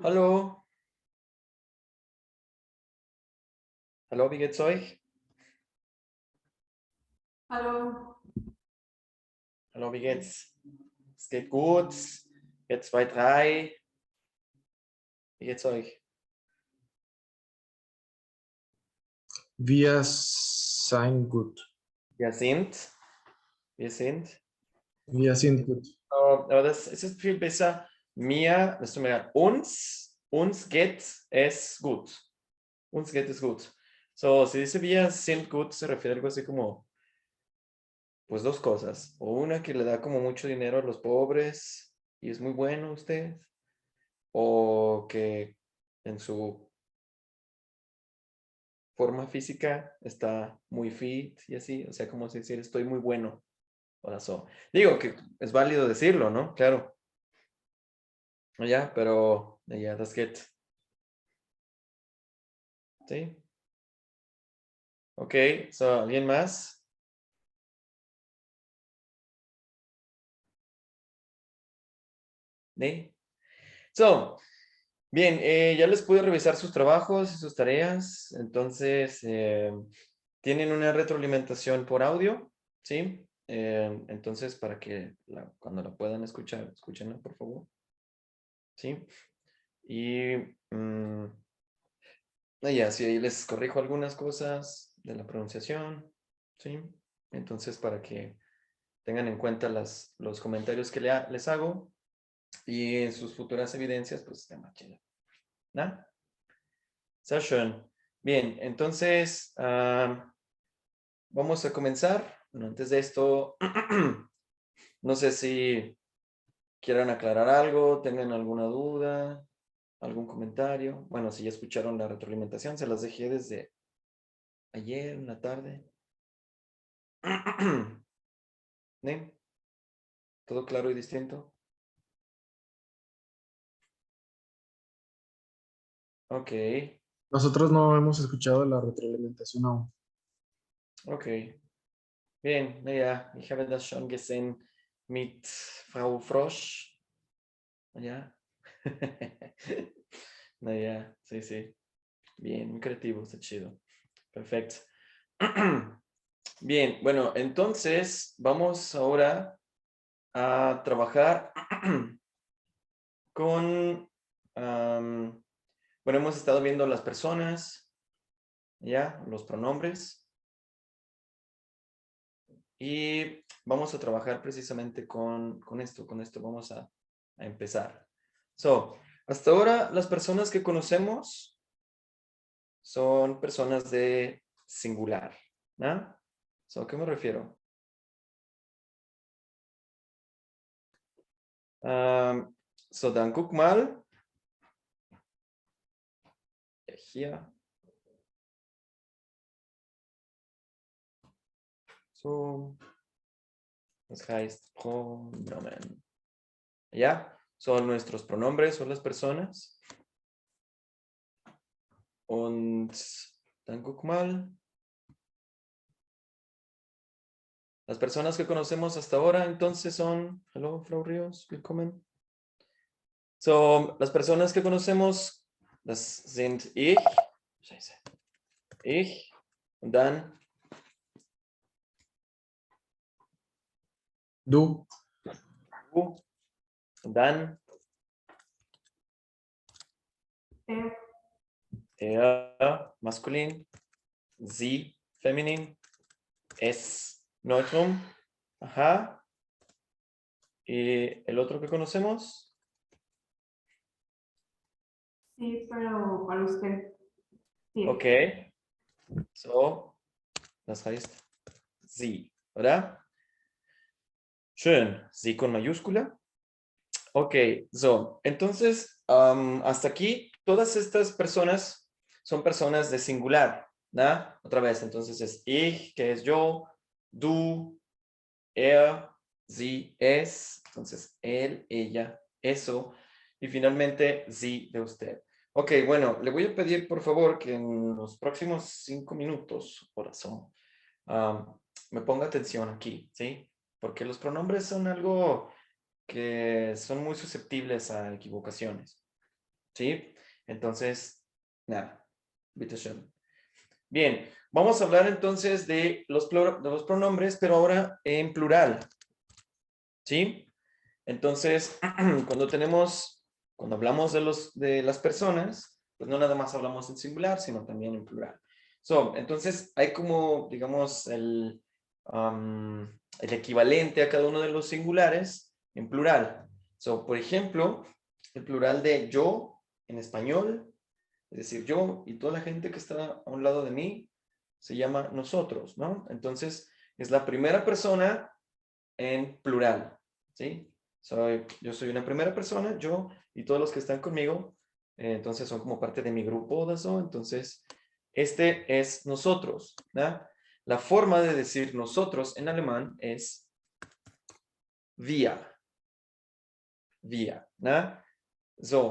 Hallo. Hallo, wie geht's euch? Hallo. Hallo, wie geht's? Es geht gut. Jetzt 2, 3. Wie geht's euch? Wir sind gut. Wir sind. Wir sind. Wir sind gut. Aber das es ist viel besser. Mir, das tut mir leid. Uns geht es gut. Uns geht es gut. So, si dice wir sind gut, se refiere a algo así como, pues dos cosas. O una que le da como mucho dinero a los pobres y es muy bueno usted. O que en su forma física está muy fit y así. O sea, como si decir, estoy muy bueno. O sea, digo que es válido decirlo, ¿no? Claro. Ya, pero ya, that's good. ¿Sí? Ok, so, ¿alguien más? ¿Sí? So, bien, ya les pude revisar sus trabajos y sus tareas. Entonces, tienen una retroalimentación por audio, ¿sí? Entonces, para que cuando la puedan escuchar, escúchenla, por favor. ¿Sí? Y ya, sí, ahí les corrijo algunas cosas de la pronunciación, ¿sí? Entonces, para que tengan en cuenta los comentarios que les hago y en sus futuras evidencias, pues está más chido. ¿No? Sehr schön. Bien, entonces, vamos a comenzar. Bueno, antes de esto, no sé si quieran aclarar algo, tengan alguna duda, algún comentario. Bueno, si ya escucharon la retroalimentación, se las dejé desde ayer en la tarde. ¿Sí? ¿Todo claro y distinto? Ok, Nosotros no hemos escuchado la retroalimentación aún. ok. Bien, naja, ich habe das schon gesehen mit Frau Frosch. Ja. Naja, sí, sí. Bien, muy creativo, está chido. Perfecto. Bien, bueno, entonces vamos ahora a trabajar con, bueno, hemos estado viendo las personas, ya, los pronombres, y vamos a trabajar precisamente con esto, vamos a empezar. So, hasta ahora las personas que conocemos son personas de singular, ¿no? So, ¿a qué me refiero? So, dann guck mal. Hier. So. Das heißt Pronomen. ¿Ya? Son nuestros pronombres, son las personas. Und dann guck mal. Las personas que conocemos hasta ahora, entonces son, hello, Frau Ríos, willkommen. So, las personas que conocemos, das sind ich, Scheiße, ich, und dann Du, du, und dann er, maskulin, sie, feminin, es, neutrum, ajá, y el otro que conocemos, Sí, pero para usted. Sí. okay, so, das heißt sie, ¿verdad? Schön, sie con mayúscula. Ok, so, entonces, hasta aquí, todas estas personas son personas de singular, ¿no? Otra vez, entonces es ich, que es yo, du, er, sie, es, entonces él, ella, eso, y finalmente sie de usted. Ok, bueno, le voy a pedir por favor que en los próximos 5 minutos, corazón, me ponga atención aquí, ¿sí? Porque los pronombres son algo que son muy susceptibles a equivocaciones. ¿Sí? Entonces, nada. Bitte schön. Bien, vamos a hablar entonces de los pronombres, pero ahora en plural. ¿Sí? Entonces, cuando hablamos de las personas, pues no nada más hablamos en singular, sino también en plural. Entonces, hay como, digamos, el equivalente a cada uno de los singulares en plural. Por ejemplo, el plural de yo en español, es decir, yo y toda la gente que está a un lado de mí, se llama nosotros, ¿no? Entonces, es la primera persona en plural, ¿sí? Yo soy una primera persona, yo y todos los que están conmigo, entonces son como parte de mi grupo de eso, entonces este es nosotros, ¿no? La forma de decir nosotros en alemán es wir, ¿no?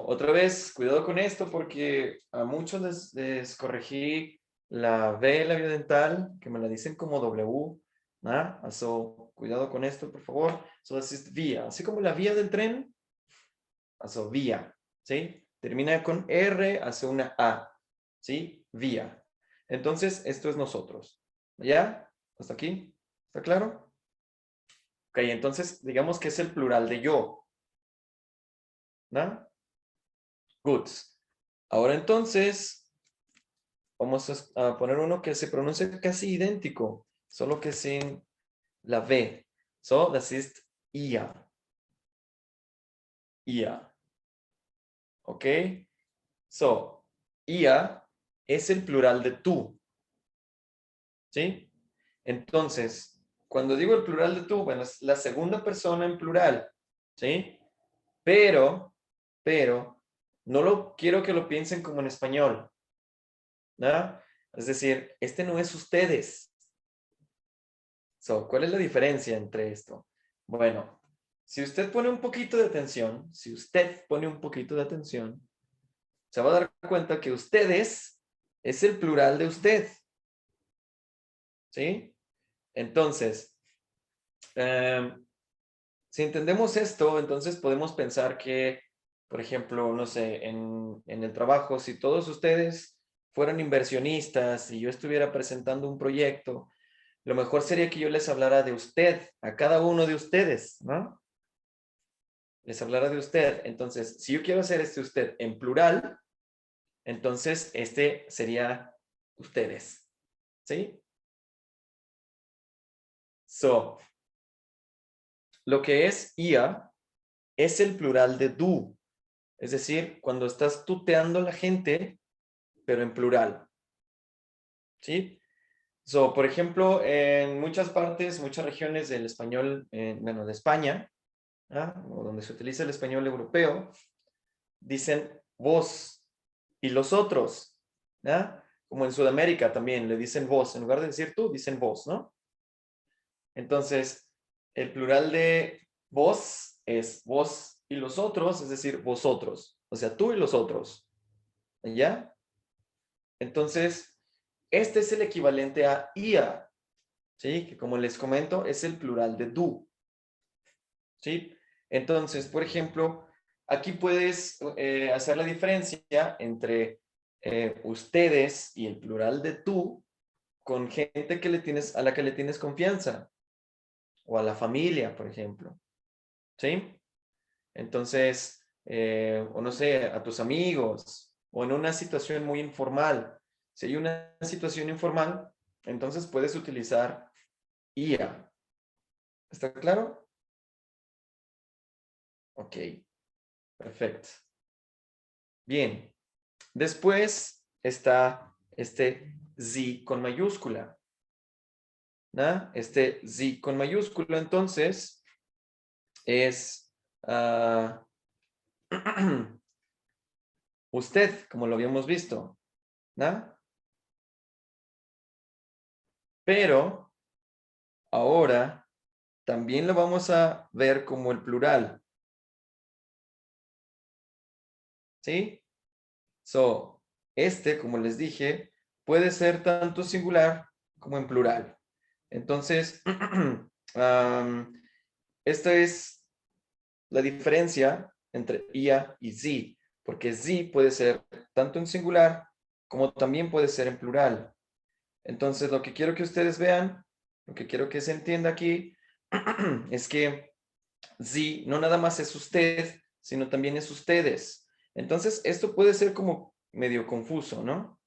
Otra vez, cuidado con esto porque a muchos les corregí la V, la dental, que me la dicen como W, ¿no? Cuidado con esto, por favor. Das ist vía. Así como la vía del tren, vía, ¿sí? Termina con R, hace una A, ¿sí? Vía. Entonces, esto es nosotros. ¿Ya? ¿Hasta aquí? ¿Está claro? Ok, entonces, digamos que es el plural de yo, ¿no? Good. Ahora entonces, vamos a poner uno que se pronuncia casi idéntico, solo que sin la V. Das ist ihr. Ihr. ¿Ok? Ihr es el plural de tú. ¿Sí? Entonces, cuando digo el plural de tú, bueno, es la segunda persona en plural. ¿Sí? Pero, no lo quiero que lo piensen como en español. ¿No? Es decir, este no es ustedes. ¿Cuál es la diferencia entre esto? Bueno, si usted pone un poquito de atención, se va a dar cuenta que ustedes es el plural de usted. ¿Sí? Entonces, si entendemos esto, entonces podemos pensar que, por ejemplo, no sé, en el trabajo, si todos ustedes fueran inversionistas y yo estuviera presentando un proyecto, lo mejor sería que yo les hablara de usted, a cada uno de ustedes, ¿no? Les hablara de usted. Entonces, si yo quiero hacer usted en plural, entonces este sería ustedes, ¿sí? Lo que es IA es el plural de du. Es decir, cuando estás tuteando a la gente, pero en plural. ¿Sí? Por ejemplo, en muchas partes, muchas regiones del español, de España, o donde se utiliza el español europeo, dicen vos y los otros, ¿no? Como en Sudamérica también le dicen vos, en lugar de decir tú, dicen vos, ¿no? Entonces, el plural de vos es vos y los otros, es decir, vosotros, o sea, tú y los otros, ¿ya? Entonces, este es el equivalente a ia, ¿sí? Que como les comento, es el plural de du, ¿sí? Entonces, por ejemplo, aquí puedes hacer la diferencia entre ustedes y el plural de tú con gente a la que le tienes confianza, o a la familia, por ejemplo, ¿sí? Entonces, o no sé, a tus amigos, o en una situación muy informal. Si hay una situación informal, entonces puedes utilizar IA. ¿Está claro? Ok, perfecto. Bien. Después está este Z con mayúscula, ¿no? Este Z con mayúscula, entonces, es usted, como lo habíamos visto, ¿no? Pero ahora también lo vamos a ver como el plural, ¿sí? Como les dije, puede ser tanto singular como en plural. Entonces, esta es la diferencia entre IA y Z. porque sie puede ser tanto en singular como también puede ser en plural. Entonces, lo que quiero que ustedes vean, lo que quiero que se entienda aquí, es que sie no nada más es usted, sino también es ustedes. Entonces, esto puede ser como medio confuso, ¿no?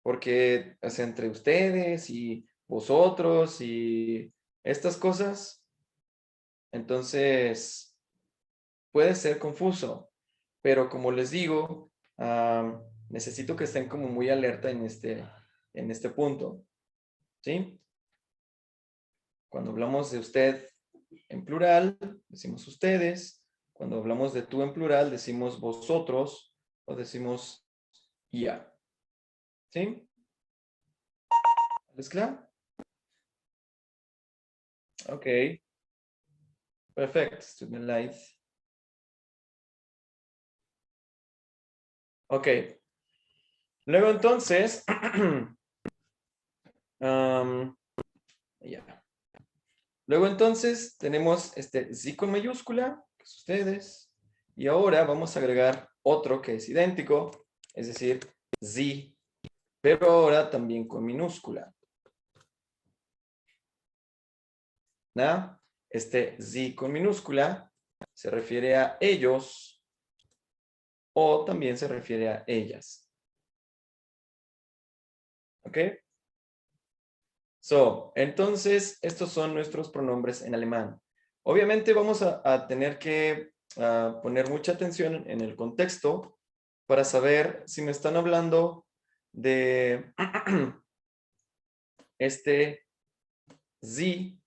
Porque es entre ustedes y vosotros y estas cosas. Entonces, puede ser confuso, pero como les digo, necesito que estén como muy alerta en este punto, ¿sí? Cuando hablamos de usted en plural, decimos ustedes. Cuando hablamos de tú en plural, decimos vosotros o decimos ya. ¿Sí? ¿Es claro? Ok. Perfecto. Es tut mir leid. Ok. Luego entonces, ya. Luego entonces tenemos este sí con mayúscula, que es ustedes, y ahora vamos a agregar otro que es idéntico, es decir, sí, pero ahora también con minúscula. ¿No? Este sí con minúscula se refiere a ellos o también se refiere a ellas. ¿Ok? Entonces, estos son nuestros pronombres en alemán. Obviamente vamos a tener que poner mucha atención en el contexto para saber si me están hablando de este sie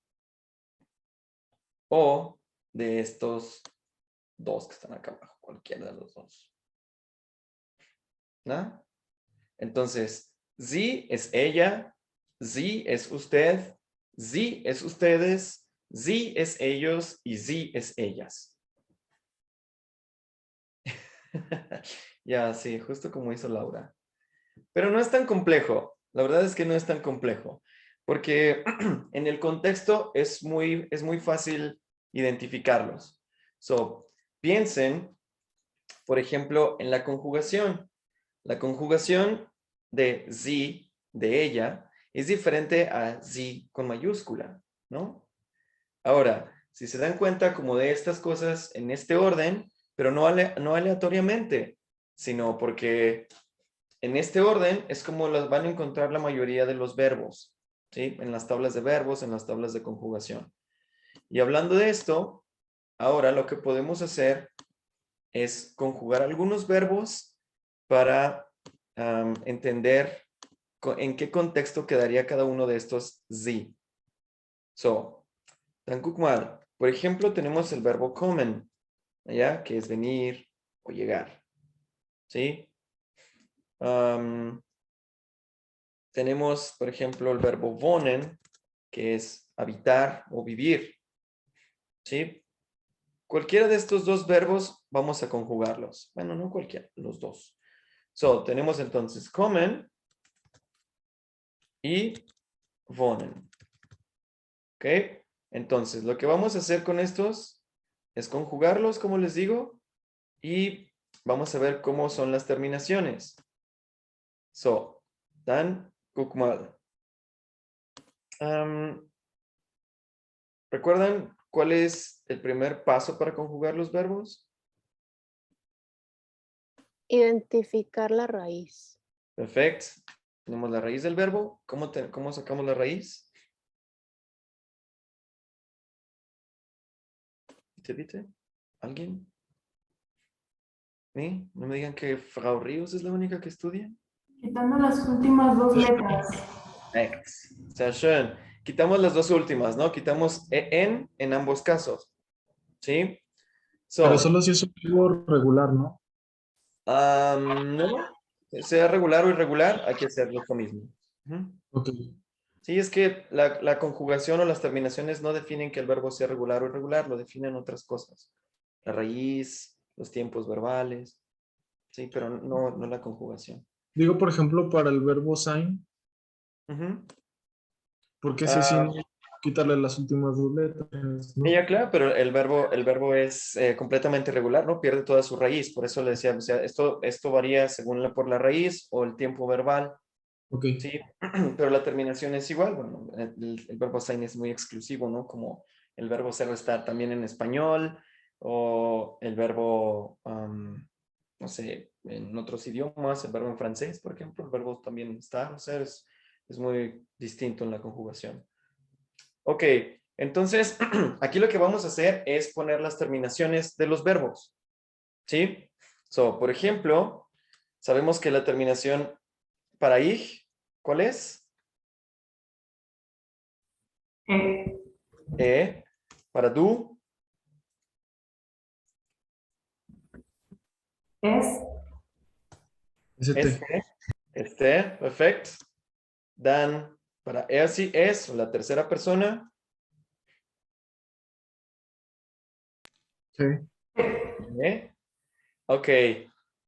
o de estos dos que están acá abajo, cualquiera de los dos. ¿No? Entonces, sie es ella, sie es usted, sie es ustedes, sie es ellos y sie es ellas. Ya, sí, justo como hizo Laura. Pero no es tan complejo. La verdad es que no es tan complejo. Porque en el contexto es muy fácil identificarlos. Piensen, por ejemplo, en la conjugación. La conjugación de sie, de ella, es diferente a sie con mayúscula, ¿no? Ahora, si se dan cuenta como de estas cosas en este orden, pero no aleatoriamente, sino porque en este orden es como las van a encontrar la mayoría de los verbos, ¿sí? En las tablas de verbos, en las tablas de conjugación. Y hablando de esto, ahora lo que podemos hacer es conjugar algunos verbos para entender en qué contexto quedaría cada uno de estos sie. Dan guck mal. Por ejemplo, tenemos el verbo kommen, ¿ya? Que es venir o llegar, ¿sí? Tenemos, por ejemplo, el verbo wohnen, que es habitar o vivir, ¿sí? Cualquiera de estos dos verbos vamos a conjugarlos. Bueno, no cualquiera, los dos. Tenemos entonces kommen y wohnen. ¿Ok? Entonces, lo que vamos a hacer con estos es conjugarlos, como les digo, y vamos a ver cómo son las terminaciones. Dann guck mal. ¿Recuerdan cuál es el primer paso para conjugar los verbos? Identificar la raíz. Perfecto. Tenemos la raíz del verbo. ¿Cómo sacamos la raíz? ¿Viste? ¿Alguien? ¿Sí? No me digan que Frau Ríos es la única que estudia. Quitando las últimas dos letras. Ex. Sehr schön. Quitamos las dos últimas, ¿no? Quitamos en ambos casos. ¿Sí? Pero solo si es un verbo regular, ¿no? No. Sea regular o irregular, hay que hacer lo mismo. Ujú. Ok. Sí, es que la conjugación o las terminaciones no definen que el verbo sea regular o irregular, lo definen otras cosas. La raíz, los tiempos verbales, sí, pero no la conjugación. Digo, por ejemplo, para el verbo sein, Ujú. ¿por qué ese Ah, sí quitarle las últimas dos letras, ¿no? Ya, claro, pero el verbo es completamente irregular, ¿no? Pierde toda su raíz. Por eso le decía, o sea, esto varía según por la raíz o el tiempo verbal, Ok. ¿sí? Pero la terminación es igual. Bueno, el verbo sein es muy exclusivo, ¿no? Como el verbo ser está también en español o el verbo, no sé, en otros idiomas, el verbo en francés, por ejemplo, el verbo también está, o sea, es muy distinto en la conjugación. Ok, entonces aquí lo que vamos a hacer es poner las terminaciones de los verbos, ¿sí? So, por ejemplo, sabemos que la terminación para ich, ¿cuál es? Eh, E. Para du, es, ST. este, perfecto. Dan, para er, sí, es, o la tercera persona. Sí. ¿Eh? Ok,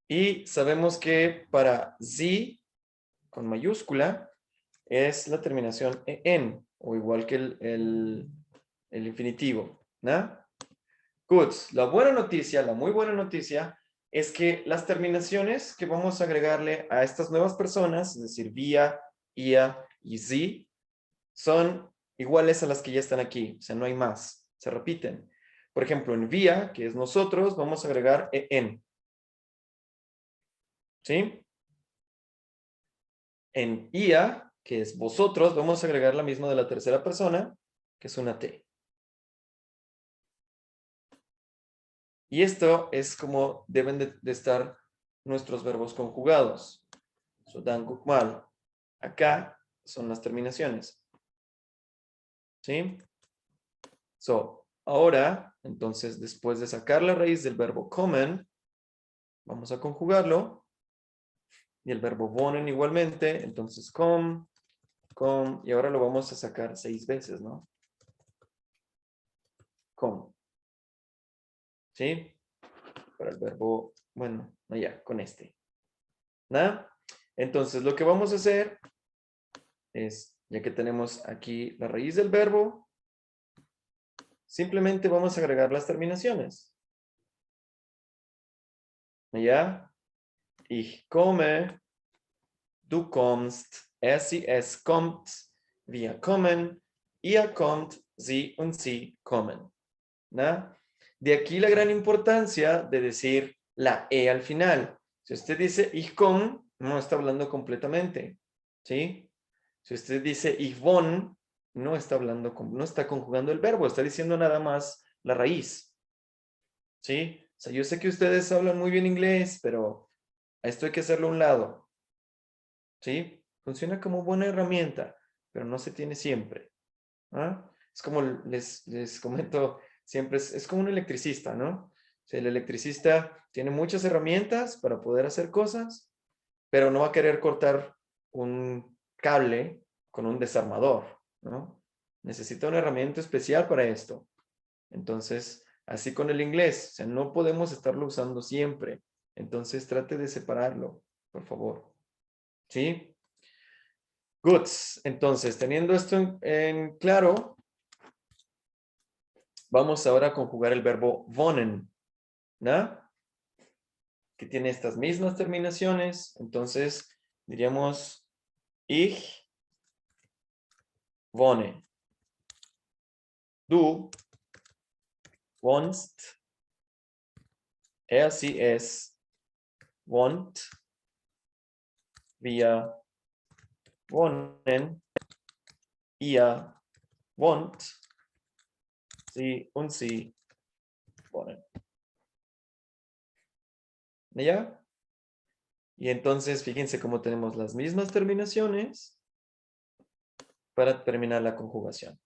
y sabemos que para sie, con mayúscula, es la terminación en, o igual que el infinitivo, ¿no? Good. La buena noticia, la muy buena noticia, es que las terminaciones que vamos a agregarle a estas nuevas personas, es decir, via, ia y sie, son iguales a las que ya están aquí, o sea, no hay más, se repiten. Por ejemplo, en via, que es nosotros, vamos a agregar en, ¿sí? En ia, que es vosotros, vamos a agregar la misma de la tercera persona, que es una T. Y esto es como deben de estar nuestros verbos conjugados. So, dan mal. Acá son las terminaciones. ¿Sí? So, ahora, entonces, después de sacar la raíz del verbo kommen, vamos a conjugarlo. Y el verbo wohnen igualmente. Entonces, kom, y ahora lo vamos a sacar 6 veces, ¿no? Kom. ¿Sí? Para el verbo, bueno, allá, con este. ¿Nada? Entonces, lo que vamos a hacer es, ya que tenemos aquí la raíz del verbo, simplemente vamos a agregar las terminaciones. ¿Ya? Ich komme, du kommst, sie, es kommt, wir kommen, ihr kommt, sie und sie kommen. ¿No? De aquí la gran importancia de decir la E al final. Si usted dice ich komm, no está hablando completamente. ¿Sí? Si usted dice ich wohne, no está hablando, no está conjugando el verbo, está diciendo nada más la raíz. ¿Sí? O sea, yo sé que ustedes hablan muy bien inglés, pero a esto hay que hacerlo a un lado. ¿Sí? Funciona como buena herramienta, pero no se tiene siempre. ¿Ah? Es como les comento siempre, es como un electricista, ¿no? O sea, el electricista tiene muchas herramientas para poder hacer cosas, pero no va a querer cortar un cable con un desarmador, ¿no? Necesita una herramienta especial para esto. Entonces, así con el inglés, o sea, no podemos estarlo usando siempre. Entonces, trate de separarlo, por favor. ¿Sí? Good. Entonces, teniendo esto en claro, vamos ahora a conjugar el verbo wohnen, ¿no? Que tiene estas mismas terminaciones. Entonces, diríamos ich wohne. Du wohnst. Sie, es wohnt. Wir wohnen. Ihr wohnt. Sie und sie wohnen. ¿Ya? Y entonces, fíjense cómo tenemos las mismas terminaciones para terminar la conjugación.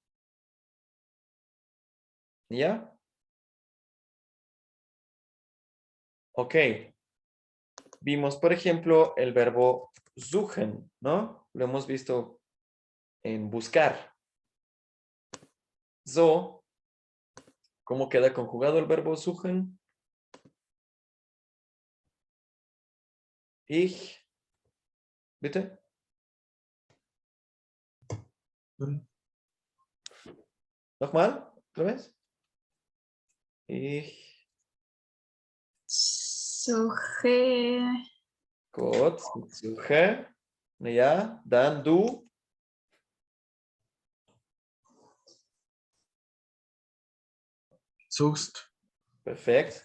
¿Ya? Ok. Vimos, por ejemplo, el verbo suchen, ¿no? Lo hemos visto en buscar. So, ¿cómo queda conjugado el verbo suchen? Ich, bitte. Nochmal, otra vez. Ich. Suche. Gut, ich suche. Ja, dann du. Suchst. Perfecto.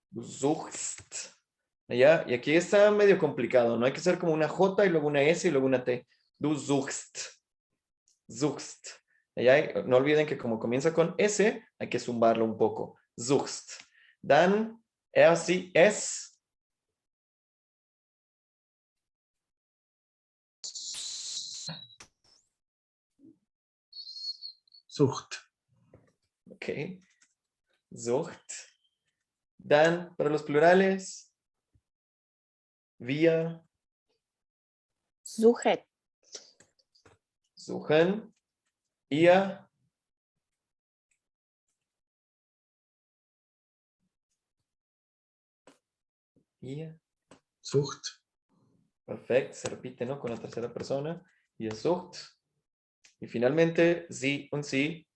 Du suchst. Ya, y aquí está medio complicado, ¿no? Hay que hacer como una J y luego una S y luego una T. Du suchst. Suchst. Ya, no olviden que como comienza con S, hay que zumbarlo un poco. Suchst. Dann, sie, es. Sucht. Ok. Sucht. Dann, para los plurales, wir Sujet. suchen, ihr Sucht. perfecto, se repite, ¿no? Con la tercera persona, ihr sucht. Y finalmente, sie und sie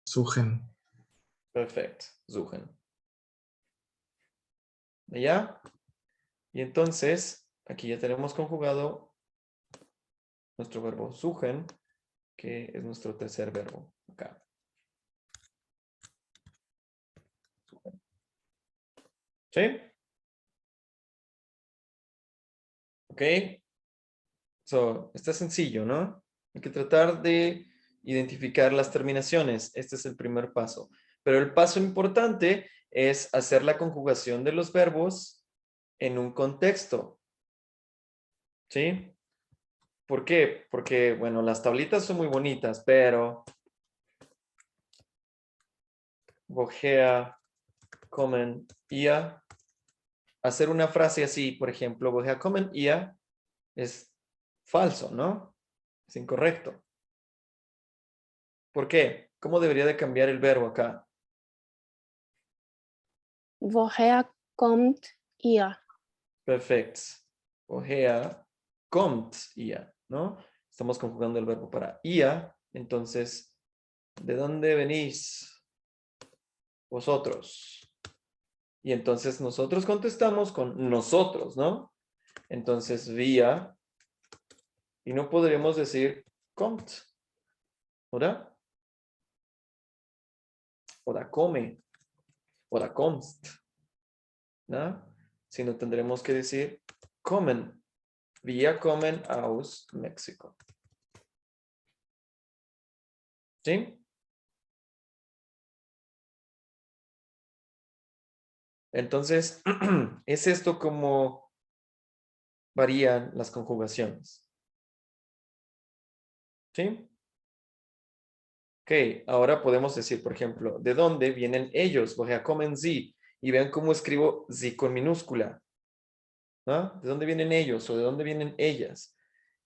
Suchen. perfecto, suchen. ¿Ya? Y entonces, aquí ya tenemos conjugado nuestro verbo suchen, que es nuestro tercer verbo acá. Suchen. ¿Sí? Ok. So, está sencillo, ¿no? Hay que tratar de identificar las terminaciones. Este es el primer paso. Pero el paso importante es hacer la conjugación de los verbos en un contexto. ¿Sí? ¿Por qué? Porque, bueno, las tablitas son muy bonitas, pero woher kommen ihr? Hacer una frase así, por ejemplo, woher kommen ihr es falso, ¿no? Es incorrecto. ¿Por qué? ¿Cómo debería de cambiar el verbo acá? Woher kommt ihr? Perfecto. Woher kommt ihr, ¿no? Estamos conjugando el verbo para ihr. Entonces, ¿de dónde venís vosotros? Y entonces nosotros contestamos con nosotros, ¿no? Entonces, wir. Y no podríamos decir kommt, ¿verdad? Oder come, oder kommst, ¿no? Sino tendremos que decir kommen. Wir kommen aus México. ¿Sí? Entonces, es esto como varían las conjugaciones. ¿Sí? Ok, ahora podemos decir, por ejemplo, ¿de dónde vienen ellos? Woher kommen sie? Y vean cómo escribo sie con minúscula. ¿No? ¿De dónde vienen ellos o de dónde vienen ellas?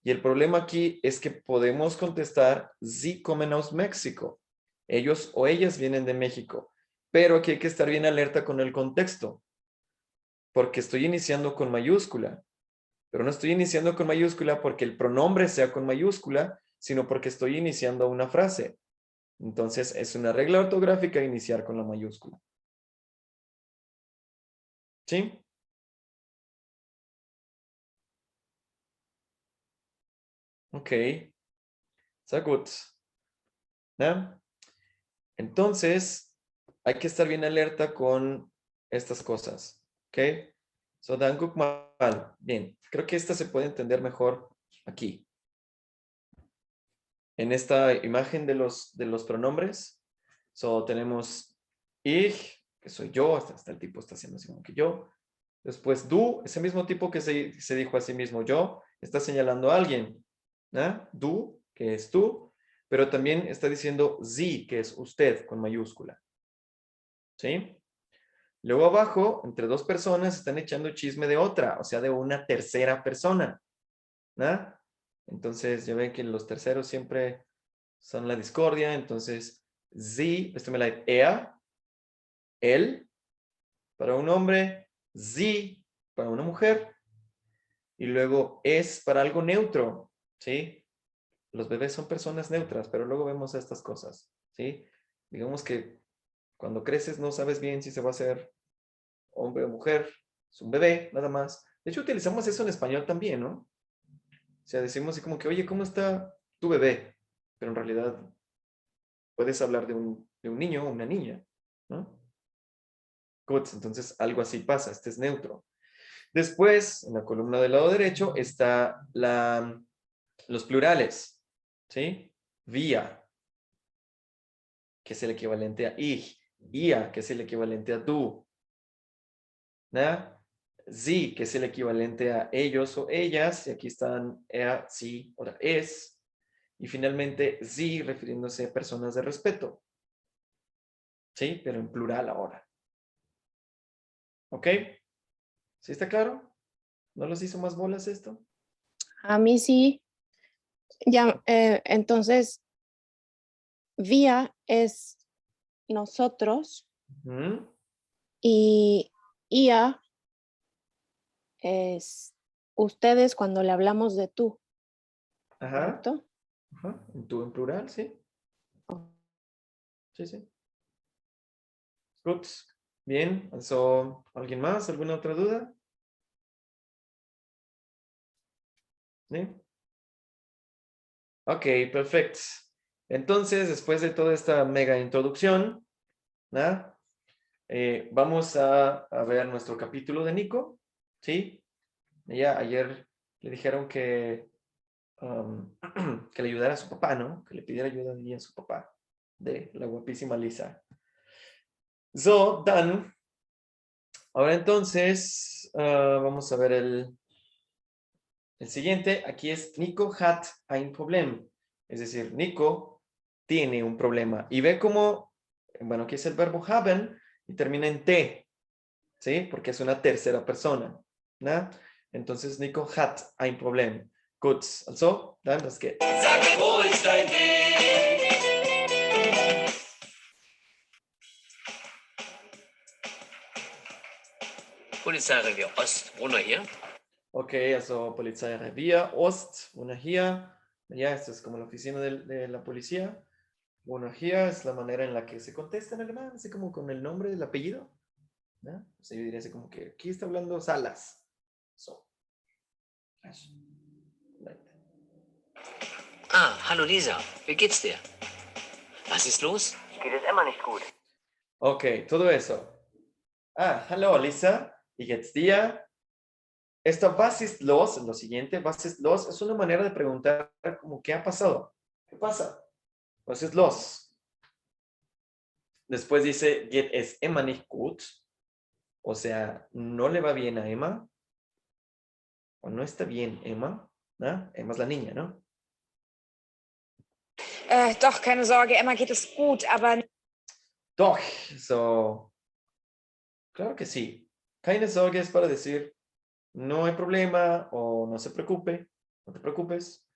Y el problema aquí es que podemos contestar sie kommen aus México. Ellos o ellas vienen de México. Pero aquí hay que estar bien alerta con el contexto. Porque estoy iniciando con mayúscula. Pero no estoy iniciando con mayúscula porque el pronombre sea con mayúscula, sino porque estoy iniciando una frase. Entonces, es una regla ortográfica iniciar con la mayúscula. ¿Sí? Ok. Sehr gut. ¿Ya? Entonces, hay que estar bien alerta con estas cosas. ¿Ok? So, dann guck mal. Bien, creo que esta se puede entender mejor aquí. En esta imagen de los pronombres. So, tenemos ich, que soy yo, hasta el tipo está haciendo así como que yo. Después du, ese mismo tipo que se dijo a sí mismo yo, está señalando a alguien. ¿Ah? Du, que es tú, pero también está diciendo sie, que es usted, con mayúscula. ¿Sí? Luego abajo, entre dos personas, están echando chisme de otra, o sea, de una tercera persona. ¿Ah? Entonces, ya ven que los terceros siempre son la discordia. Entonces, sie, esto me la él, para un hombre, sie, para una mujer, y luego es para algo neutro, ¿sí? los bebés son personas neutras, pero luego vemos estas cosas, ¿sí? Digamos que cuando creces no sabes bien si se va a hacer hombre o mujer, es un bebé, nada más. De hecho, utilizamos eso en español también, ¿no? O sea, decimos así como que, oye, ¿cómo está tu bebé? Pero en realidad puedes hablar de un niño o una niña, ¿no? Gut, entonces algo así pasa, este es neutro. Después, en la columna del lado derecho, está los plurales, ¿sí? Wir, que es el equivalente a ich. Ihr, que es el equivalente a du. ¿No? Sie, que es el equivalente a ellos o ellas. Y aquí están er, sie o es. Y finalmente, sie, refiriéndose a personas de respeto. ¿Sí? Pero en plural ahora. ¿Ok? ¿Sí está claro? ¿No los hizo más bolas esto? A mí sí. Ya, entonces, vía es nosotros ¿Mm? y IA es ustedes cuando le hablamos de tú, Ajá. ¿correcto? Ajá. Tú en plural, sí. Sí, sí. Gut. Bien. Also, ¿alguien más? ¿Alguna otra duda? ¿Sí? Ok, perfecto. Entonces, después de toda esta mega introducción, ¿no? Vamos a ver nuestro capítulo de Nico, ¿sí? Ella ayer le dijeron que, que le ayudara a su papá, ¿no? Que le pidiera ayuda a su papá, de la guapísima Lisa. So, Dan, ahora entonces, vamos a ver el siguiente. Aquí es Nico hat ein Problem. Es decir, Nico tiene un problema. Y ve cómo, bueno, aquí es el verbo haben y termina en T, ¿sí? Porque es una tercera persona, ¿no? Entonces, Nico hat ein Problem. Gut, also, dann das geht. Sag mir, wo ist dein Weg? Polizeirevier Ost, Brunner hier. Okay, also Polizeirevier Ost, una hier. Ya, esto es como la oficina de la policía. Una hier es la manera en la que se contesta en alemán, así como con el nombre del apellido, ¿no? O sea, yo diría así como que aquí está hablando Salas. So. Right. Ah, hallo Lisa, wie geht's dir? Was ist los? Geht es Emma nicht gut? Ok, todo eso. Ah, hallo Lisa. ¿Y geht's dir? Esto, was ist los? Lo siguiente, was ist los, es una manera de preguntar como, ¿qué ha pasado? ¿Qué pasa? Was ist los? Después dice, geht es Emma nicht gut? O sea, ¿no le va bien a Emma? ¿O no está bien Emma? ¿No? Emma es la niña, ¿no? Doch, keine Sorge, Emma geht es gut, aber Doch, so. Claro que sí. Keine Sorge es para decir, no hay problema o no se preocupe, no te preocupes.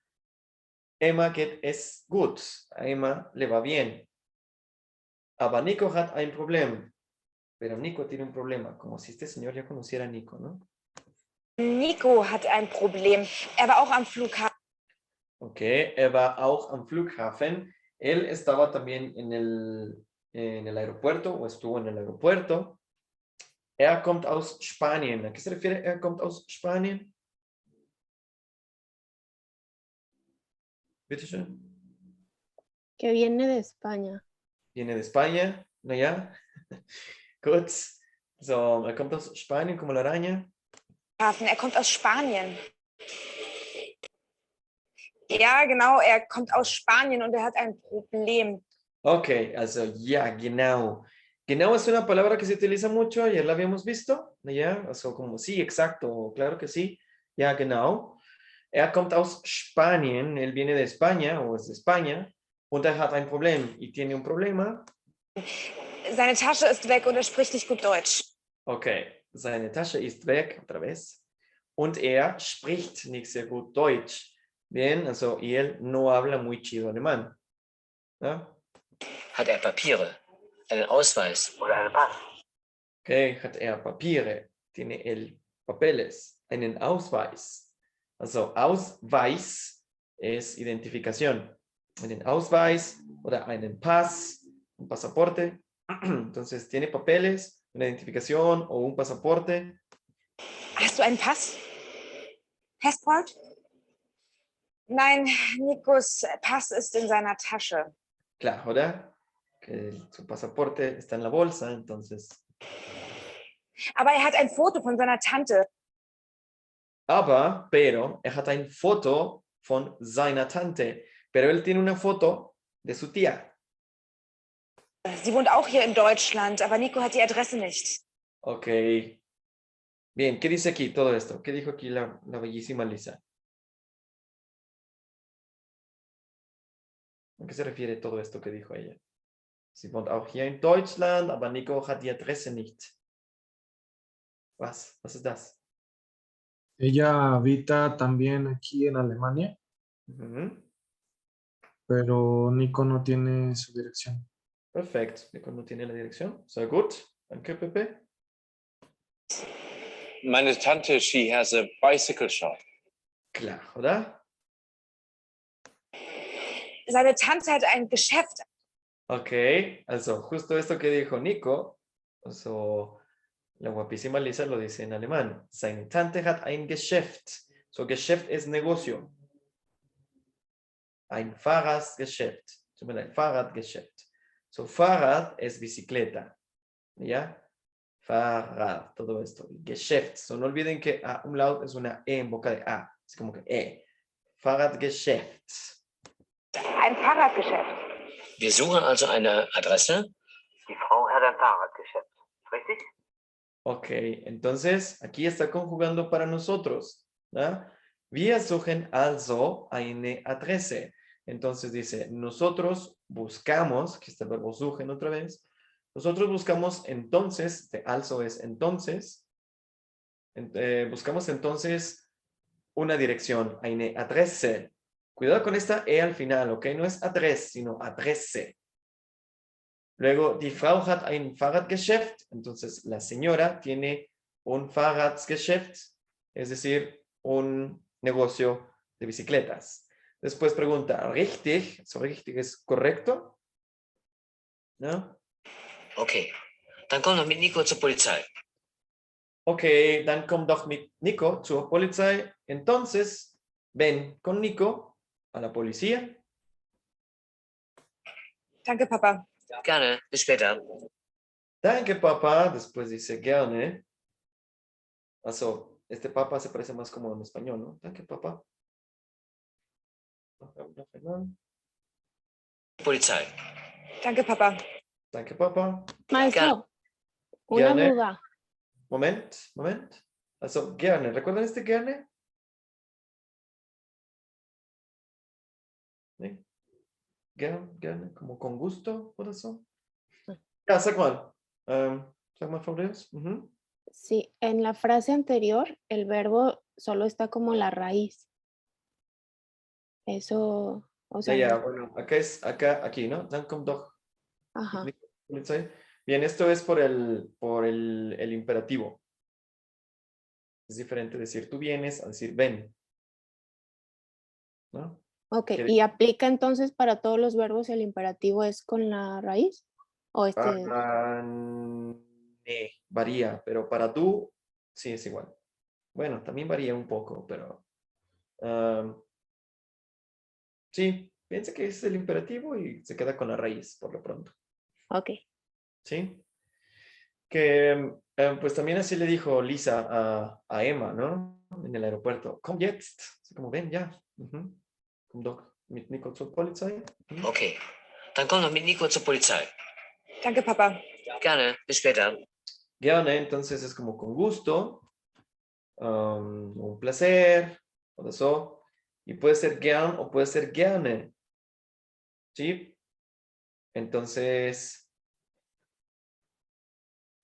Emma geht es gut. A Emma le va bien. Aber Nico hat ein Problem. Pero Nico tiene un problema, como si este señor ya conociera a Nico, ¿no? Nico hat ein Problem. Er war auch am Flughafen. Ok, er war auch am Flughafen. Él estaba también en el aeropuerto o estuvo en el aeropuerto. Er kommt aus Spanien. ¿A qué se refiere? Er kommt aus Spanien. Bitte schön. Que viene de España. Viene de España. ¿No ya? Gut. So, er kommt aus Spanien como la araña. Er kommt aus Spanien. Ja, genau, er kommt aus Spanien und er hat ein Problem. Ok, also ja, genau. Genau es una palabra que se utiliza mucho, ayer la habíamos visto, ¿ya? Also como sí, exacto, claro que sí. Ja, genau. Er kommt aus Spanien, él viene de España o es de España und er hat ein Problem y tiene un problema. Seine Tasche ist weg und er spricht nicht gut Deutsch. Okay, seine Tasche ist weg, otra vez. Und er spricht nicht sehr gut Deutsch. Bien, also y él no habla muy chido alemán. ¿No? Hat er Papiere? Einen Ausweis? Oder einen Pass? Okay, hat er Papiere? Tiene el papeles, einen Ausweis. Also Ausweis es identificación. Einen Ausweis oder einen Pass, un pasaporte. Entonces, ¿tiene papeles, una identificación o un pasaporte? Hast du einen Pass? Passport? Nein, Nikos Pass ist in seiner Tasche. Claro, ¿verdad? Que su pasaporte está en la bolsa, entonces. Aber er hat ein Foto von seiner Tante. Pero, er hat ein Foto von seiner Tante. Pero él tiene una foto de su tía. Sie wohnt auch hier in Deutschland, aber Nico hat die Adresse nicht. Ok. Bien, ¿qué dice aquí todo esto? ¿Qué dijo aquí la bellísima Lisa? ¿A qué se refiere todo esto que dijo ella? Sie wohnt auch hier in Deutschland, aber Nico hat die Adresse nicht. Was ist das? Ella habita también aquí en Alemania, Mhm. pero Nico no tiene su dirección. Perfekt. Nico no tiene la dirección. Sehr gut. Danke, Pepe. Meine Tante, she has a bicycle shop. Klar, oder? Seine Tante hat ein Geschäft. Ok, also justo esto que dijo Nico, also la guapísima Lisa lo dice en alemán. Seine Tante hat ein Geschäft. So, Geschäft es negocio. Ein Fahrradgeschäft. Ein Fahrradgeschäft. So, Fahrrad es bicicleta. ¿Ya? Fahrrad, todo esto. Geschäft. So, no olviden que a un lado es una E en boca de A. Es como que E. Fahrradgeschäft. Ein Fahrradgeschäft. Wir suchen also eine Adresse. Die Frau hat ein Fahrradgeschäft, richtig? Ok, entonces aquí está conjugando para nosotros. ¿Ya? Wir suchen also eine Adresse. Entonces dice, nosotros buscamos, aquí está el verbo suchen otra vez. Nosotros buscamos entonces, de also es entonces, buscamos entonces una dirección, eine Adresse. Cuidado con esta E al final, ¿ok? No es Adresse, sino Adresse. Luego, die Frau hat ein Fahrradgeschäft. Entonces, la señora tiene un Fahrradgeschäft, es decir, un negocio de bicicletas. Después pregunta, richtig, so richtig es correcto? ¿No? Okay, dann komm doch mit Nico zur Polizei. Ok, dann komm doch mit Nico zur Polizei. Entonces, ven con Nico a la policía. Danke, Papa. Gerne, bis später. Danke, papá. Después dice gerne. Also, este papá se parece más como en español, ¿no? Danke, papá. Polizei. Danke, Papa. Danke, papá. Maestro, una Gerne. duda. Moment. Also, gerne. ¿Recuerdan este gerne? ¿Sí? Gerne, como con gusto, por eso. Ja, sag mal. Sag mal, Fabrius. Sí, en la frase anterior el verbo solo está como la raíz. Eso, o sea, Ya, bueno, aquí, ¿no? Dann komm doch. ajá. Bien, esto es por el imperativo. Es diferente decir tú vienes a decir ven. ¿No? Ok, ¿Quieres? ¿y aplica entonces para todos los verbos el imperativo es con la raíz? ¿O Varía, pero para tú sí es igual. Bueno, también varía un poco, pero sí, piensa que es el imperativo y se queda con la raíz por lo pronto. Ok. ¿Sí? Que pues también así le dijo Lisa a Emma, ¿no? En el aeropuerto. Komm jetzt. Así como ven ya. Komm doch mit Nico zur Polizei. Okay, dann komm doch mit Nico zur Polizei. Danke, Papa. Gerne, bis später. Gerne, entonces es como con gusto, un placer, o eso. Y puede ser gern o puede ser gerne. ¿Sí? Entonces,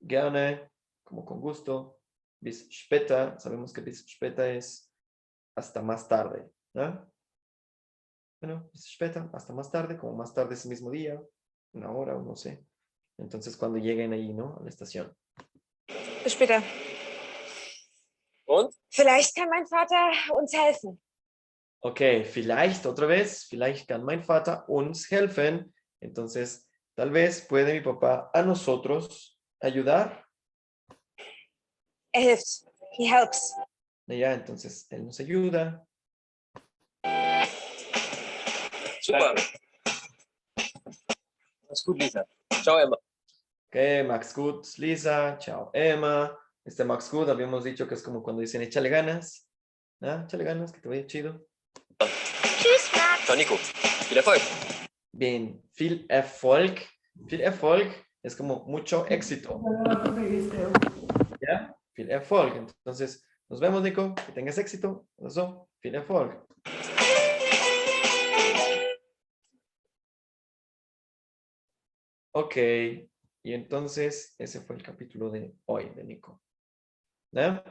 gerne, como con gusto. Bis später, sabemos que bis später es hasta más tarde, ¿no? Bueno, bis später, hasta más tarde, como más tarde ese mismo día, una hora o no sé. Entonces, cuando lleguen ahí, ¿no? A la estación. Bis später. Und? Vielleicht kann mein Vater uns helfen. Okay, vielleicht, otra vez, vielleicht kann mein Vater uns helfen. Entonces, tal vez puede mi papá a nosotros ayudar. Hilft. He helps. Ya, entonces, él nos ayuda. Super. Mach's gut, Lisa. Ciao, Emma. Okay, Max gut, Lisa, chao, Emma. Max gut, habíamos dicho que es como cuando dicen échale ganas. ¿Ah? Échale ganas, que te vaya chido. Tschüss, Max. Ciao, Nico. Viel Erfolg. Bien, viel Erfolg. Viel Erfolg es como mucho éxito. ¿Ya? Viel Erfolg. Entonces, nos vemos, Nico. Que tengas éxito. Eso, viel Erfolg. Ok. Y entonces, ese fue el capítulo de hoy de Nico. ¿Ya?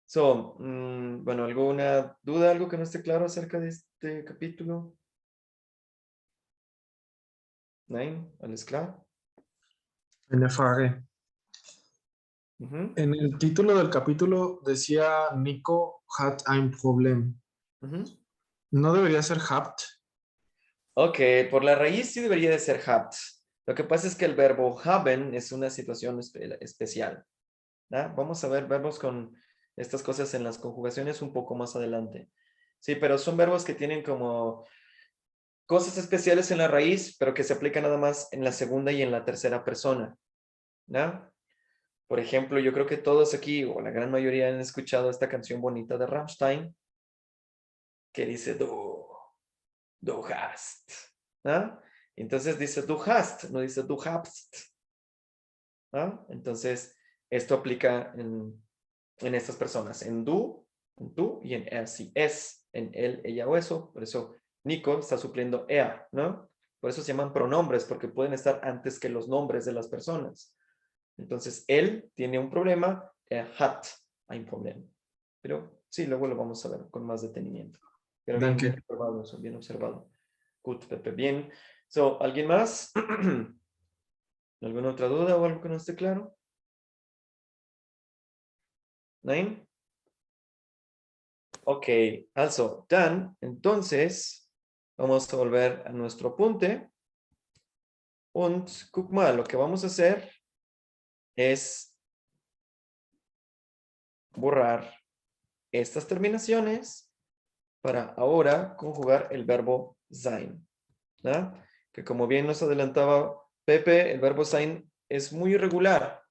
So, bueno, ¿alguna duda, algo que no esté claro acerca de este capítulo? Nein, alles klar. Eine Frage. Mhm. En el título del capítulo decía Nico hat ein Problem. Mhm. ¿No debería ser habt? Ok, por la raíz sí debería de ser habt. Lo que pasa es que el verbo haben es una situación especial. ¿Ya? Vamos a ver verbos con estas cosas en las conjugaciones un poco más adelante. Sí, pero son verbos que tienen como cosas especiales en la raíz, pero que se aplican nada más en la segunda y en la tercera persona. ¿Ya? Por ejemplo, yo creo que todos aquí, o la gran mayoría, han escuchado esta canción bonita de Rammstein, que dice du hast. ¿Ah? Entonces dice du hast, no dice du habst. ¿Ah? Entonces, esto aplica en estas personas, en du, en tú y en er, si es, en él, ella o eso. Por eso Nico está supliendo er, ¿no? Por eso se llaman pronombres, porque pueden estar antes que los nombres de las personas. Entonces, él tiene un problema, er hat ein Problem. Pero sí, luego lo vamos a ver con más detenimiento. Pero bien, Danke. bien observado eso, bien observado. Gut, Pepe, bien. So, ¿alguien más? ¿Alguna otra duda o algo que no esté claro? Nein? Ok, also, dann, entonces, vamos a volver a nuestro apunte. Und guck mal, lo que vamos a hacer es borrar estas terminaciones para ahora conjugar el verbo sein. ¿No? Que como bien nos adelantaba Pepe, el verbo sein es muy irregular.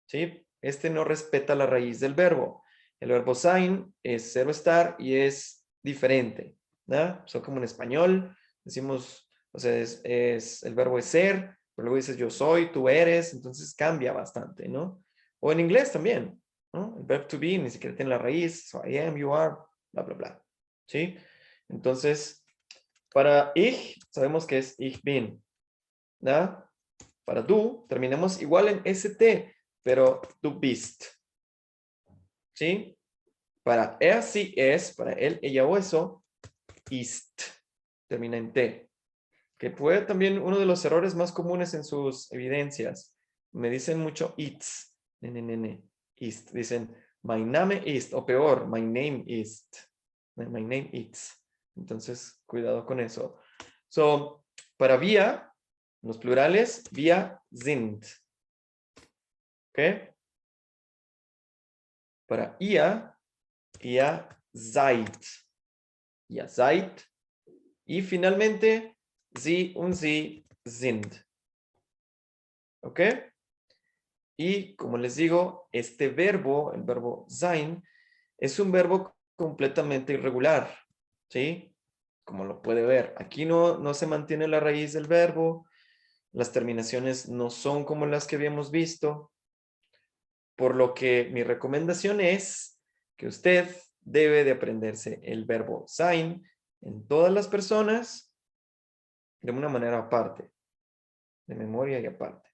¿Sí? Este no respeta la raíz del verbo. El verbo sein es ser o estar y es diferente. ¿No? Son como en español, decimos, o sea, el verbo es ser, pero luego dices yo soy, tú eres, entonces cambia bastante, ¿no? O en inglés también, ¿no? El verbo to be ni siquiera tiene la raíz, so I am, you are, bla, bla, bla. ¿Sí? Entonces, para ich, sabemos que es ich bin. ¿No? Para du, terminamos igual en st, pero du bist. ¿Sí? Para er, sí es, para él, ella o eso, ist. Termina en t. Que fue también uno de los errores más comunes en sus evidencias. Me dicen mucho it's. Ist. Dicen, my name ist, o peor, my name ist. My name is. Entonces, cuidado con eso. So, para vía, los plurales, vía sind. ¿Ok? Para ia seid. Ihr seid. Y finalmente, sie und sie sind. ¿Ok? Y como les digo, este verbo, el verbo sein, es un verbo completamente irregular. ¿Sí? Como lo puede ver. Aquí no se mantiene la raíz del verbo. Las terminaciones no son como las que habíamos visto. Por lo que mi recomendación es que usted debe de aprenderse el verbo sein en todas las personas de una manera aparte, de memoria y aparte.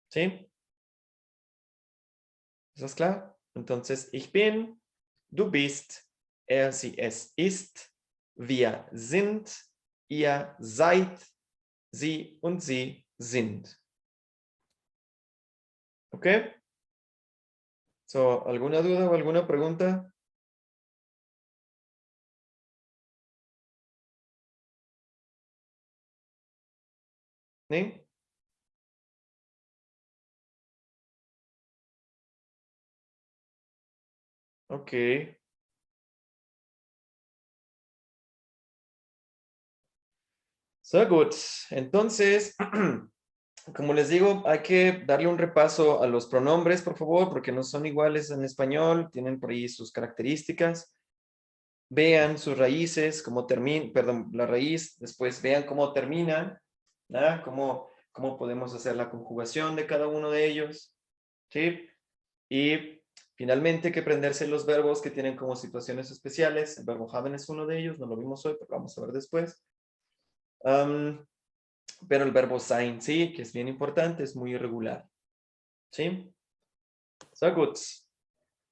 ¿Sí? ¿Eso es claro? Entonces, ich bin, du bist, er, sie, es ist, wir sind, ihr seid, sie und sie sind. ¿Ok? So, ¿alguna duda o alguna pregunta? ¿Sí? Ok. So, good. Entonces, como les digo, hay que darle un repaso a los pronombres, por favor, porque no son iguales en español, tienen por ahí sus características. Vean sus raíces, cómo terminan, perdón, la raíz, después vean cómo terminan, ¿verdad? Cómo podemos hacer la conjugación de cada uno de ellos, ¿sí? Y finalmente hay que aprenderse los verbos que tienen como situaciones especiales. El verbo haben es uno de ellos, no lo vimos hoy, pero vamos a ver después. Pero el verbo sein, sí, que es bien importante, es muy irregular. ¿Sí? So good.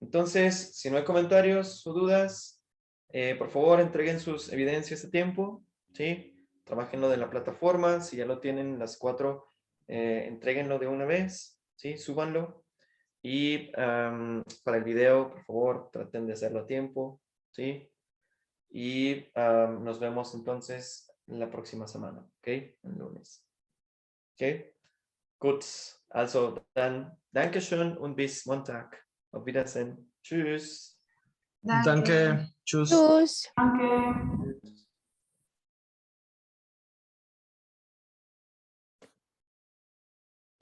Entonces, si no hay comentarios o dudas, por favor entreguen sus evidencias a tiempo. ¿Sí? Trabajenlo de la plataforma. Si ya lo tienen las 4, entréguenlo de una vez. ¿Sí? Súbanlo. Y para el video, por favor, traten de hacerlo a tiempo. ¿Sí? Y nos vemos entonces la próxima semana. ¿Ok? El lunes. Okay, gut. Also dann Dankeschön und bis Montag. Auf Wiedersehen. Tschüss. Danke. Tschüss. Tschüss. Aunque